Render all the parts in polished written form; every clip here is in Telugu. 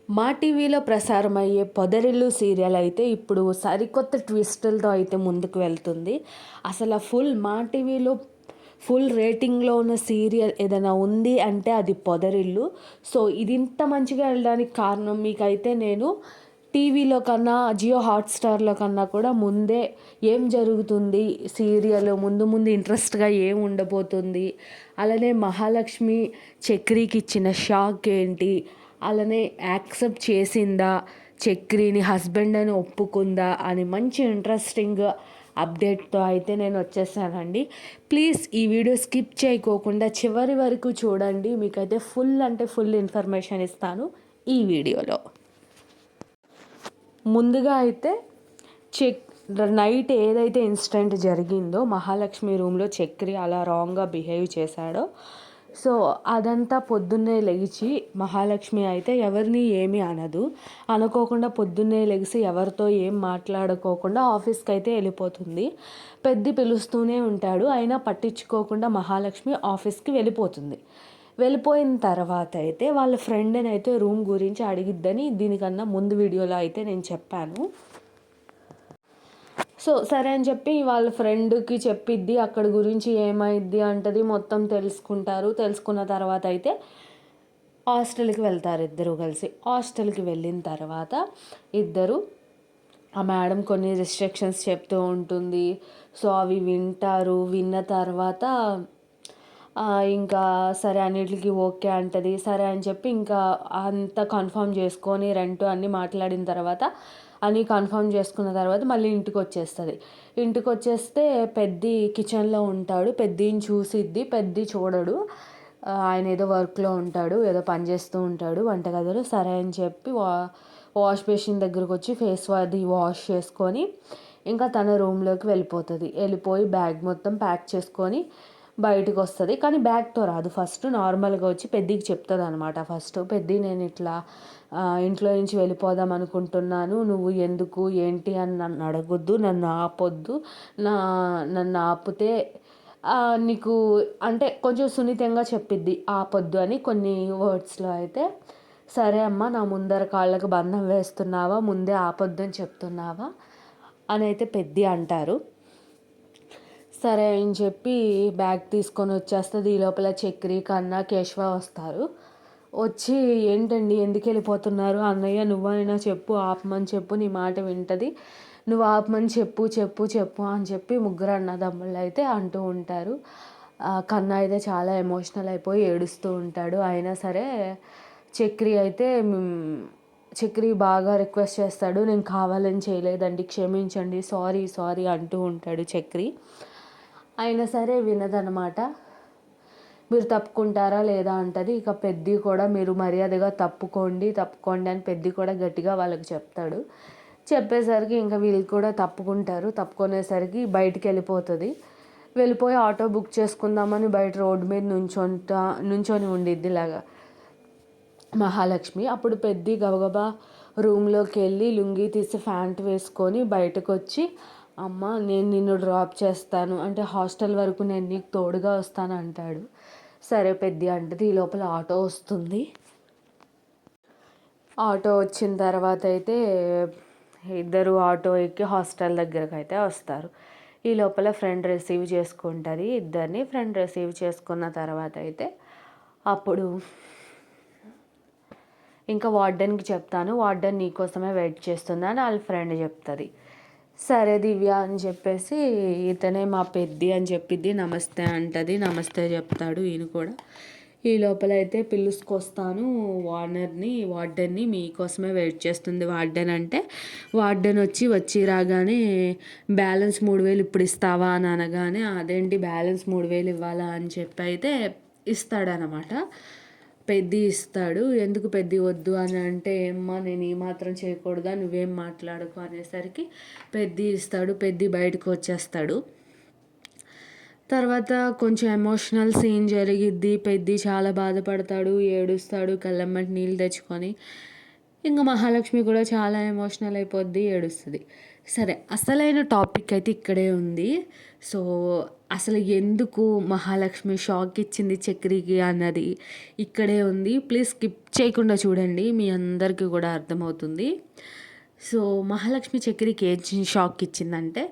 మా టీవీలో ప్రసారమయ్యే 'పొదరిల్లు' సీరియల్ అయితే ఇప్పుడు సరికొత్త ట్విస్టులతో అయితే ముందుకు వెళ్తుంది. అసలు మా టీవీలో ఫుల్ రేటింగ్‌లో ఉన్న సీరియల్ ఏదైనా ఉంది అంటే అది 'పొదరిల్లు'. సో, ఇది ఇంత మంచిగా వెళ్ళడానికి కారణం మీకైతే నేను టీవీలో కన్నా, జియో హాట్‌స్టార్‌లో కన్నా కూడా ముందే ఏం జరుగుతుంది సీరియల్ ముందు ముందు ఇంట్రెస్ట్‌గా ఏం ఉండబోతుంది, అలానే మహాలక్ష్మి చక్రికి ఇచ్చిన షాక్ ఏంటి, అలానే యాక్సెప్ట్ చేసిందా, చక్రిని హస్బెండ్ అని ఒప్పుకుందా అని మంచి ఇంట్రెస్టింగ్ అప్డేట్తో అయితే నేను వచ్చేసానండి. ప్లీజ్ ఈ వీడియో స్కిప్ చేయకోకుండా చివరి వరకు చూడండి. మీకైతే ఫుల్ అంటే ఫుల్ ఇన్ఫర్మేషన్ ఇస్తాను ఈ వీడియోలో. ముందుగా అయితే చెక్ నైట్ ఏదైతే ఇన్సిడెంట్ జరిగిందో మహాలక్ష్మి రూమ్లో చక్రి అలా రాంగ్గా బిహేవ్ చేశాడో, సో అదంతా పొద్దున్నే లెగిచి మహాలక్ష్మి అయితే ఎవరిని ఏమీ అనదు. అనుకోకుండా పొద్దున్నే లెగిసి ఎవరితో ఏం మాట్లాడుకోకుండా ఆఫీస్కి అయితే వెళ్ళిపోతుంది. పెద్ది పిలుస్తూనే ఉంటాడు, అయినా పట్టించుకోకుండా మహాలక్ష్మి ఆఫీస్కి వెళ్ళిపోతుంది. వెళ్ళిపోయిన తర్వాత అయితే వాళ్ళ ఫ్రెండ్ని అయితే రూమ్ గురించి అడిగిద్దని దీనికన్నా ముందు వీడియోలో అయితే నేను చెప్పాను. సో సరే అని చెప్పి వాళ్ళ ఫ్రెండ్కి చెప్పిద్ది, అక్కడ గురించి ఏమైద్ది అంటది, మొత్తం తెలుసుకుంటారు. తెలుసుకున్న తర్వాత అయితే హాస్టల్కి వెళ్తారు ఇద్దరు కలిసి. హాస్టల్కి వెళ్ళిన తర్వాత ఇద్దరు ఆ మేడం కొన్ని రిస్ట్రిక్షన్స్ చెప్తూ ఉంటుంది. సో అవి వింటారు. విన్న తర్వాత ఇంకా సరే అన్నిటికి ఓకే అంటది. సరే అని చెప్పి ఇంకా అంతా కన్ఫర్మ్ చేసుకొని రెంట్ అన్నీ మాట్లాడిన తర్వాత అన్నీ కన్ఫర్మ్ చేసుకున్న తర్వాత మళ్ళీ ఇంటికి వచ్చేస్తుంది. ఇంటికి వచ్చేస్తే పెద్ది కిచెన్లో ఉంటాడు. పెద్దిని చూసిద్ది, పెద్ది చూడడు. ఆయన ఏదో వర్క్లో ఉంటాడు, ఏదో పని చేస్తూ ఉంటాడు వంటగదిలో. సరే అని చెప్పి వాష్ బేసిన్ దగ్గరకు వచ్చి ఫేస్ అది వాష్ చేసుకొని ఇంకా తన రూమ్లోకి వెళ్ళిపోతుంది. వెళ్ళిపోయి బ్యాగ్ మొత్తం ప్యాక్ చేసుకొని బయటకు వస్తుంది. కానీ బ్యాగ్తో రాదు, ఫస్ట్ నార్మల్గా వచ్చి పెద్దికి చెప్తుంది అనమాట. ఫస్ట్ పెద్ది నేను ఇట్లా ఇంట్లో నుంచి వెళ్ళిపోదాం అనుకుంటున్నాను, నువ్వు ఎందుకు ఏంటి అని నన్ను అడగొద్దు, నన్ను ఆపొద్దు, నన్ను ఆపితే నీకు అంటే కొంచెం సున్నితంగా చెప్పిద్ది ఆపొద్దు అని కొన్ని వర్డ్స్లో అయితే. సరే అమ్మ, నా ముందర కాళ్ళకు బంధం వేస్తున్నావా, ముందే ఆపొద్దు అని చెప్తున్నావా అని అయితే పెద్ది అంటారు. సరే అని చెప్పి బ్యాగ్ తీసుకొని వచ్చేస్తుంది. ఈ లోపల చక్రి, కన్నా, కేశవ వస్తారు. వచ్చి ఏంటండి ఎందుకు వెళ్ళిపోతున్నారు, అన్నయ్య నువ్వైనా చెప్పు, ఆపమని చెప్పు, నీ మాట వింటది, నువ్వు ఆపమని చెప్పు చెప్పు చెప్పు అని చెప్పి ముగ్గురు అన్నదమ్ముళ్ళు అయితే అంటూ ఉంటారు. కన్నా అయితే చాలా ఎమోషనల్ అయిపోయి ఏడుస్తూ ఉంటాడు. అయినా సరే చక్రి బాగా రిక్వెస్ట్ చేస్తాడు, నేను కావాలని చేయలేదండి, క్షమించండి, సారీ సారీ అంటూ ఉంటాడు చక్రి. అయినా సరే వినదనమాట. మీరు తప్పుకుంటారా లేదా అంటది. ఇక పెద్ది కూడా మీరు మర్యాదగా తప్పుకోండి అని పెద్ది కూడా గట్టిగా వాళ్ళకి చెప్తాడు. చెప్పేసరికి ఇంకా వీళ్ళు కూడా తప్పుకుంటారు. తప్పుకునేసరికి బయటికి వెళ్ళిపోయి ఆటో బుక్ చేసుకుందామని బయట రోడ్డు మీద నుంచొని ఉండిద్ది ఇలాగా మహాలక్ష్మి. అప్పుడు పెద్ది గబగబా రూమ్లోకి వెళ్ళి లుంగీ తీసి ప్యాంట్ వేసుకొని బయటకు వచ్చి, అమ్మ నేను నిన్ను డ్రాప్ చేస్తాను అంటే హాస్టల్ వరకు నేను నీకు తోడుగా వస్తాను అంటాడు. సరే పెద్ది అంటది. ఈ లోపల ఆటో వస్తుంది. ఆటో వచ్చిన తర్వాత అయితే ఇద్దరు ఆటో ఎక్కి హాస్టల్ దగ్గరకు అయితే వస్తారు. ఈ లోపల ఫ్రెండ్ రిసీవ్ చేసుకుంటుంది ఇద్దరిని. ఫ్రెండ్ రిసీవ్ చేసుకున్న తర్వాత అయితే అప్పుడు ఇంకా వార్డెన్కి చెప్తాను, వార్డెన్ నీకోసమే వెయిట్ చేస్తుంది అని వాళ్ళ ఫ్రెండ్ చెప్తుంది. సరే దివ్య అని చెప్పేసి ఇతనే మా పెద్ది అని చెప్పిద్ది. నమస్తే అంటది. నమస్తే చెప్తాడు ఈయన కూడా. ఈ లోపల అయితే పిలుచుకొస్తాను వార్డెన్ని మీకోసమే వెయిట్ చేస్తుంది వార్డెన్ అంటే, వార్డెన్ వచ్చి రాగానే బ్యాలెన్స్ 3000 ఇప్పుడు ఇస్తావా అని అనగానే, అదేంటి బ్యాలెన్స్ 3000 ఇవ్వాలా అని చెప్పి అయితే ఇస్తాడనమాట. పెద్ది ఇస్తాడు. ఎందుకు పెద్ది వద్దు అని అంటే, ఏమ్మా నేను ఈ మాత్రం చేయకూడదా, నువ్వేం మాట్లాడకు అనేసరికి పెద్ది ఇస్తాడు. పెద్ది బయటకు వచ్చేస్తాడు. తర్వాత కొంచెం ఎమోషనల్ సీన్ జరిగిద్ది. పెద్ది చాలా బాధపడతాడు, ఏడుస్తాడు, కళ్ళెమ్మటి నీళ్ళు తెచ్చుకొని. ఇంకా మహాలక్ష్మి కూడా చాలా ఎమోషనల్ అయిపోద్ది, ఏడుస్తుంది. సరే అసలైన టాపిక్ అయితే ఇక్కడే ఉంది. సో అసలు ఎందుకు మహాలక్ష్మి షాక్ ఇచ్చింది చక్రికి అన్నది ఇక్కడే ఉంది. ప్లీజ్ స్కిప్ చేయకుండా చూడండి, మీ అందరికీ కూడా అర్థమవుతుంది. సో మహాలక్ష్మి చక్రికి ఏం షాక్ ఇచ్చిందంటే,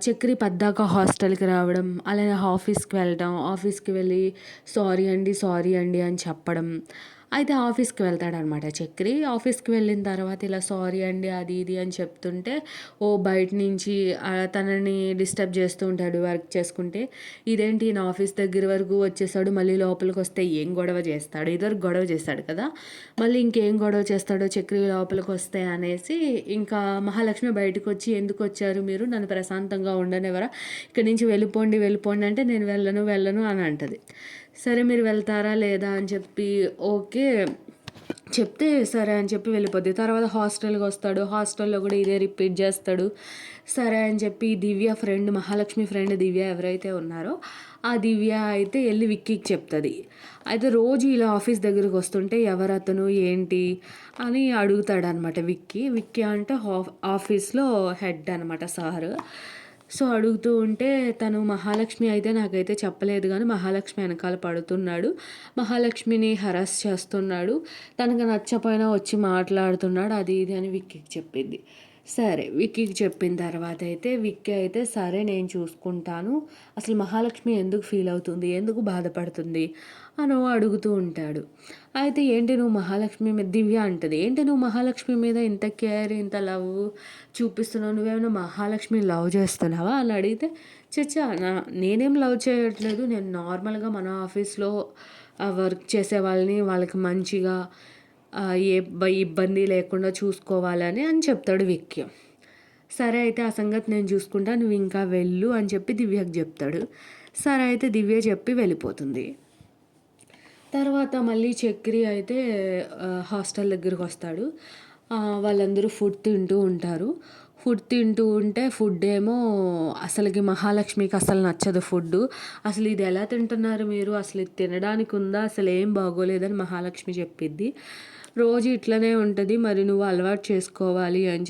చక్రి పద్దాక హాస్టల్కి రావడం, అలానే ఆఫీస్కి వెళ్ళడం, ఆఫీస్కి వెళ్ళి సారీ అండి అని చెప్పడం. అయితే ఆఫీస్కి వెళ్తాడనమాట చక్రి. ఆఫీస్కి వెళ్ళిన తర్వాత ఇలా సారీ అండి అది ఇది అని చెప్తుంటే, బయట నుంచి తనని డిస్టర్బ్ చేస్తూ ఉంటాడు వర్క్ చేసుకుంటే. ఇదేంటి నా ఆఫీస్ దగ్గర వరకు వచ్చేసాడు, మళ్ళీ లోపలికి వస్తే ఏం గొడవ చేస్తాడు, ఇద్దరు గొడవ చేస్తాడు కదా, మళ్ళీ ఇంకేం గొడవ చేస్తాడో చక్రి లోపలికి వస్తే అనేసి ఇంకా మహాలక్ష్మి బయటకు వచ్చి, ఎందుకు వచ్చారు మీరు, నన్ను ప్రశాంతంగా ఉండనివ్వరా, ఇక్కడి నుంచి వెళ్ళిపోండి అంటే, నేను వెళ్ళను అని అంటది. సరే మీరు వెళ్తారా లేదా అని చెప్పి ఓకే చెప్తే సరే అని చెప్పి వెళ్ళిపోద్ది. తర్వాత హాస్టల్కి వస్తాడు, హాస్టల్లో కూడా ఇదే రిపీట్ చేస్తాడు. సరే అని చెప్పి దివ్య ఫ్రెండ్, మహాలక్ష్మి ఫ్రెండ్ దివ్య ఎవరైతే ఉన్నారో ఆ దివ్య అయితే వెళ్ళి విక్కీకి చెప్తుంది. అయితే రోజు ఇలా ఆఫీస్ దగ్గరికి వస్తుంటే ఎవరతను ఏంటి అని అడుగుతాడనమాట విక్కీ అంటే ఆఫీస్లో హెడ్ అనమాట సారు. సో అడుగుతూ ఉంటే తను మహాలక్ష్మి అయితే నాకైతే చెప్పలేదు, కానీ మహాలక్ష్మి వెనకాల పడుతున్నాడు, మహాలక్ష్మిని హరాస్ చేస్తున్నాడు, తనకు నచ్చపోయినా వచ్చి మాట్లాడుతున్నాడు అది ఇది అని విక్కీకి చెప్పింది. సరే విక్కీకి చెప్పిన తర్వాత అయితే విక్కీ అయితే సరే నేను చూసుకుంటాను, అసలు మహాలక్ష్మి ఎందుకు ఫీల్ అవుతుంది, ఎందుకు బాధపడుతుంది అని అడుగుతూ ఉంటాడు. అయితే ఏంటి నువ్వు మహాలక్ష్మి మీద, దివ్య అంటది, ఏంటి నువ్వు మహాలక్ష్మి మీద ఇంత కేర్ ఇంత లవ్ చూపిస్తున్నావు, నువ్వేమైనా మహాలక్ష్మి లవ్ చేస్తున్నావా అని అడిగితే, చచ్చా నేనేం లవ్ చేయట్లేదు, నేను నార్మల్గా మన ఆఫీస్లో వర్క్ చేసే వాళ్ళకి మంచిగా ఏ ఇబ్బంది లేకుండా చూసుకోవాలని అని చెప్తాడు విక్కీ. సరే అయితే ఆ సంగతి నేను చూసుకుంటా, నువ్వు ఇంకా వెళ్ళు అని చెప్పి దివ్యకి చెప్తాడు. సరే అయితే దివ్య చెప్పి వెళ్ళిపోతుంది. తర్వాత మళ్ళీ చక్రి అయితే హాస్టల్ దగ్గరికి వస్తాడు. వాళ్ళందరూ ఫుడ్ తింటూ ఉంటారు. ఫుడ్ తింటూ ఉంటే ఫుడ్ ఏమో అసలుకి మహాలక్ష్మికి అసలు నచ్చదు ఫుడ్. అసలు ఇది ఎలా తింటున్నారు మీరు, అసలు ఇది తినడానికి ఉందా, అసలు ఏం బాగోలేదని మహాలక్ష్మి చెప్పిద్ది. రోజు ఇట్లనే ఉంటుంది, మరి నువ్వు అలవాటు చేసుకోవాలి అని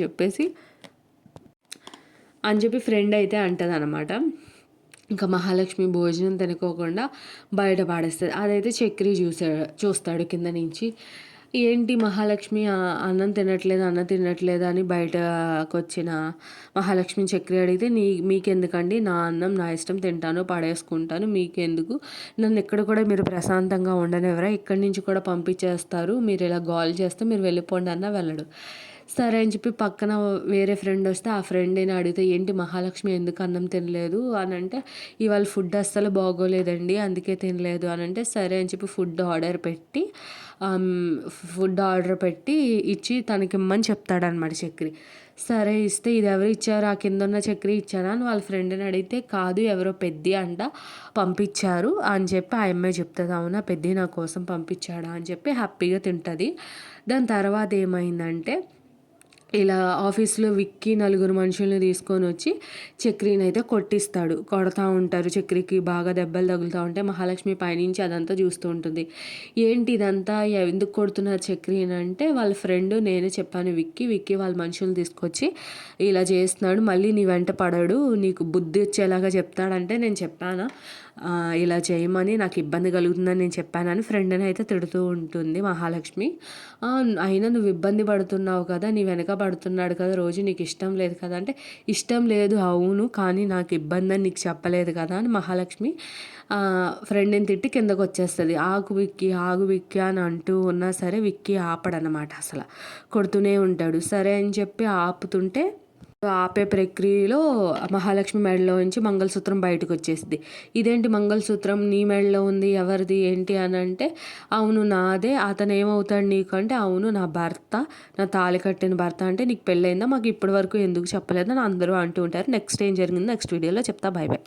చెప్పి ఫ్రెండ్ అయితే అంటదనమాట. ఇంకా మహాలక్ష్మి భోజనం తినుకోకుండా బయట పాడేస్తుంది. అదైతే చక్రి చూస్తాడు కింద నుంచి. ఏంటి మహాలక్ష్మి అన్నం తినట్లేదు అని బయటకు వచ్చిన మహాలక్ష్మి చక్రి అడిగితే, మీకెందుకండి, నా అన్నం నా ఇష్టం తింటాను పడేసుకుంటాను, మీకెందుకు, నన్ను ఎక్కడ కూడా మీరు ప్రశాంతంగా ఉండనివ్వరా, ఇక్కడి నుంచి కూడా పంపించేస్తారు, మీరు ఇలా గోల్ చేస్తే మీరు వెళ్ళిపోండి అన్నా వెళ్ళడు. సరే అని చెప్పి పక్కన వేరే ఫ్రెండ్ వస్తే ఆ ఫ్రెండ్ని అడిగితే, ఏంటి మహాలక్ష్మి ఎందుకు అన్నం తినలేదు అని అంటే, ఇవాళ ఫుడ్ అస్సలు బాగోలేదండి అందుకే తినలేదు అని అంటే, సరే అని చెప్పి ఫుడ్ ఆర్డర్ పెట్టి ఇచ్చి తనకి ఇమ్మని చెప్తాడనమాట చక్రి. సరే ఇస్తే, ఇది ఎవరు ఇచ్చారు, ఆ కింద ఉన్న చక్రి ఇచ్చారా అని వాళ్ళ ఫ్రెండ్ని అడిగితే, కాదు ఎవరో పెద్ది అంట పంపించారు అని చెప్పి ఆ అమ్మాయి చెప్తుంది. అవునా పెద్ది నా కోసం పంపించాడా అని చెప్పి హ్యాపీగా తింటుంది. దాని తర్వాత ఏమైందంటే, ఇలా ఆఫీస్లో విక్కీ నలుగురు మనుషుల్ని తీసుకొని వచ్చి చక్రిని అయితే కొడతా ఉంటారు. చక్రికి బాగా దెబ్బలు తగులుతూ ఉంటే మహాలక్ష్మి పైనుంచి అదంతా చూస్తూ ఉంటుంది. ఏంటి ఇదంతా, ఎందుకు కొడుతున్నారు చక్రిని అంటే, వాళ్ళ ఫ్రెండ్ నేనే చెప్పాను విక్కీ వాళ్ళ మనుషుల్ని తీసుకొచ్చి ఇలా చేస్తున్నాడు, మళ్ళీ నీ వెంట పడడు, నీకు బుద్ధి వచ్చేలాగా చెప్తాడంటే నేను చెప్పానా ఇలా చేయమని, నాకు ఇబ్బంది కలుగుతుందని నేను చెప్పానని ఫ్రెండ్ని అయితే తిడుతూ ఉంటుంది మహాలక్ష్మి. అయినా నువ్వు ఇబ్బంది పడుతున్నావు కదా, నీ వెనక పడుతున్నాడు కదా రోజు, నీకు ఇష్టం లేదు కదా అంటే, ఇష్టం లేదు అవును, కానీ నాకు ఇబ్బంది అని నీకు చెప్పలేదు కదా అని మహాలక్ష్మి ఫ్రెండ్ని తిట్టి కిందకు వచ్చేస్తుంది. ఆగు విక్కీ అని అంటూ ఉన్నా సరే విక్కీ ఆపడనమాట, అసలు కొడుతూనే ఉంటాడు. సరే అని చెప్పి ఆపుతుంటే, ఆపే ప్రక్రియలో మహాలక్ష్మి మెడలో నుంచి మంగళసూత్రం బయటకు వచ్చేసింది. ఇదేంటి మంగళసూత్రం నీ మెడలో ఉంది, ఎవరిది ఏంటి అని అంటే, అవును నాదే, అతను ఏమవుతాడు నీకు అంటే, అవును నా భర్త, నా తాళి కట్టిన భర్త అంటే, నీకు పెళ్ళయిందా, మాకు ఇప్పటి వరకు ఎందుకు చెప్పలేదని అందరూ అంటూ ఉంటారు. నెక్స్ట్ ఏం జరిగిందో నెక్స్ట్ వీడియోలో చెప్తా. By by.